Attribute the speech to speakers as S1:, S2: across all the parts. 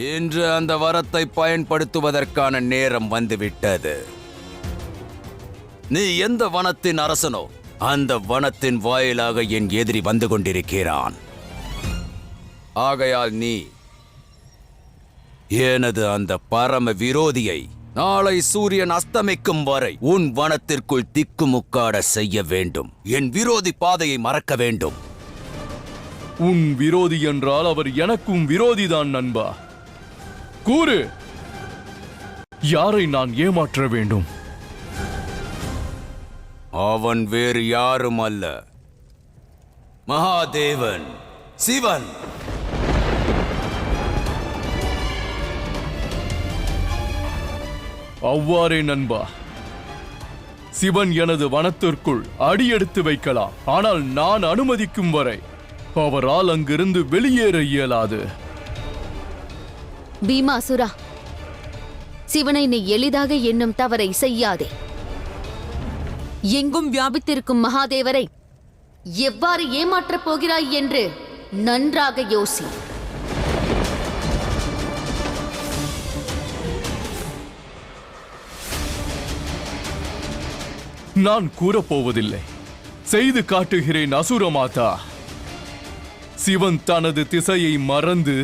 S1: இன்று அந்த வரத்தை பயன்படுத்துவதற்கான நேரம் வந்துவிட்டது. நீ எந்த வனத்தின் அரசனோ அந்த வனத்தின் வாயிலாக என் எதிரி வந்து கொண்டிருக்கிறான். ஆகையால் நீ எனது அந்த பரம விரோதியை நாளை சூரியன் அஸ்தமிக்கும் வரை உன் வனத்திற்குள் திக்குமுக்காட செய்ய வேண்டும். என் விரோதி பாதையை மறக்க வேண்டும்.
S2: உன் விரோதி என்றால் அவர் எனக்கும் விரோதிதான் நண்பா. கூறு, யாரை நான் ஏமாற்ற வேண்டும்?
S1: அவன் வேறு யாரும் அல்ல, மகாதேவன், சிவன்.
S2: அவ்வாறே நண்பா. சிவன் எனது வனத்திற்குள் அடியெடுத்து வைக்கலாம். ஆனால் நான் அனுமதிக்கும் வரை அவரால் அங்கிருந்து வெளியேற இயலாது.
S3: பீமாசுரா, சிவனை நீ எளிதாக எண்ணும் தவறை செய்யாதே. எங்கும் வியாபித்திருக்கும் மகாதேவரை எவ்வாறு ஏமாற்றப் போகிறாய் என்று நன்றாக யோசி.
S2: நான் கூறப்போவதில்லை, செய்து காட்டுகிறேன் அசுரமாதா. சிவன் தனது திசையை மறந்து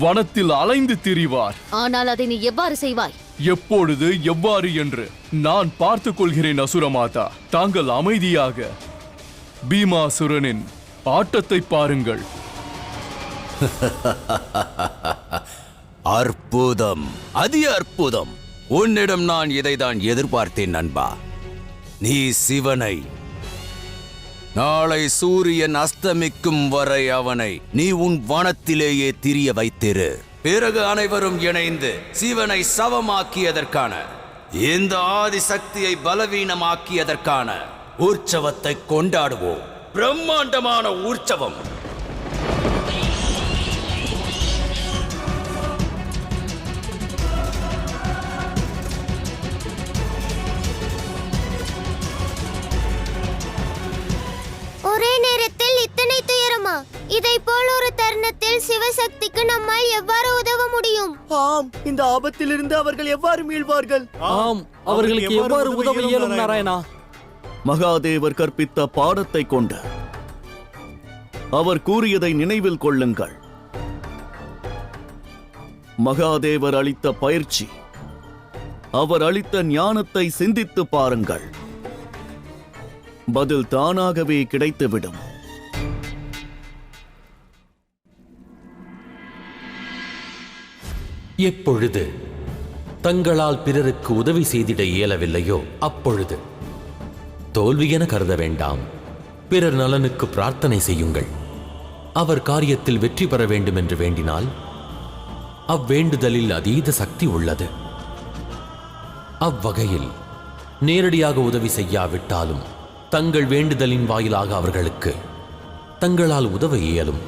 S2: வனத்தில் அலைந்து திரிவார்.
S3: ஆனால் அதை நீ எவ்வாறு செய்வாய்?
S2: எப்பொழுது, எவ்வாறு என்று நான் பார்த்துக் கொள்கிறேன் அசுரமாதா. தாங்கள் அமைதியாக பீமாசுரனின் ஆட்டத்தை பாருங்கள்.
S1: அற்புதம், அதி அற்புதம். உன்னிடம் நான் இதைதான் எதிர்பார்த்தேன் நண்பா. நீ சிவனை நாளை சூரியன் அஸ்தமிக்கும் வரை அவனை நீ உன் வனத்திலேயே திரிய வைத்திரு. பிறகு அனைவரும் இணைந்து சிவனை சவமாக்கியதற்கான, இந்த ஆதி சக்தியை பலவீனமாக்கியதற்கான உற்சவத்தை கொண்டாடுவோம். பிரம்மாண்டமான உற்சவம்.
S4: ஒரே நேரத்தில் இத்தனை துயரமா? இதை போல் ஒரு தருணத்தில் சிவசக்திக்கு நம்மால் எவ்வாறு உதவ முடியும்?
S5: ஆம், இந்த ஆபத்திலிருந்து அவர்கள் எவ்வாறு மீள்வார்கள்?
S6: ஆம், அவர்களுக்கு எவ்வாறு உதவ இயலும் நாராயணா?
S7: மகாதேவர் கற்பித்த பாடத்தை கொண்டு அவர் கூறியதை நினைவில் கொள்ளுங்கள். மகாதேவர் அளித்த பயிற்சி, அவர் அளித்த ஞானத்தை சிந்தித்து பாருங்கள். பதில் தானாகவே கிடைத்துவிடும்.
S8: எப்பொழுது தங்களால் பிறருக்கு உதவி செய்திட இயலவில்லையோ அப்பொழுது தோல்வி என கருத வேண்டாம். பிறர் நலனுக்கு பிரார்த்தனை செய்யுங்கள். அவர் காரியத்தில் வெற்றி பெற வேண்டும் என்று வேண்டினால் அவ்வேண்டுதலில் அதீத சக்தி உள்ளது. அவ்வகையில் நேரடியாக உதவி செய்யாவிட்டாலும் தங்கள் வேண்டுதலின் வாயிலாக அவர்களுக்கு தங்களால் உதவ இயலும்.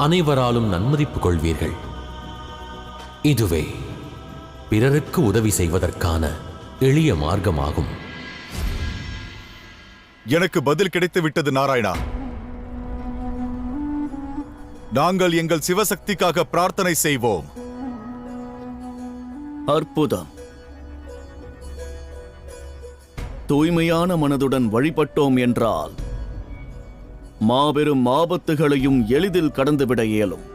S8: அனைவராலும் நன்மதிப்பு கொள்வீர்கள். இதுவே பிறருக்கு உதவி செய்வதற்கான எளிய மார்க்கமாகும்.
S9: எனக்கு பதில் கிடைத்து விட்டது நாராயணா. நாங்கள் எங்கள் சிவசக்திக்காக பிரார்த்தனை செய்வோம்.
S7: அற்புதம். தூய்மையான மனதுடன் வழிபட்டோம் என்றால் மாபெரும் ஆபத்துகளையும் எளிதில் கடந்துவிட இயலும்.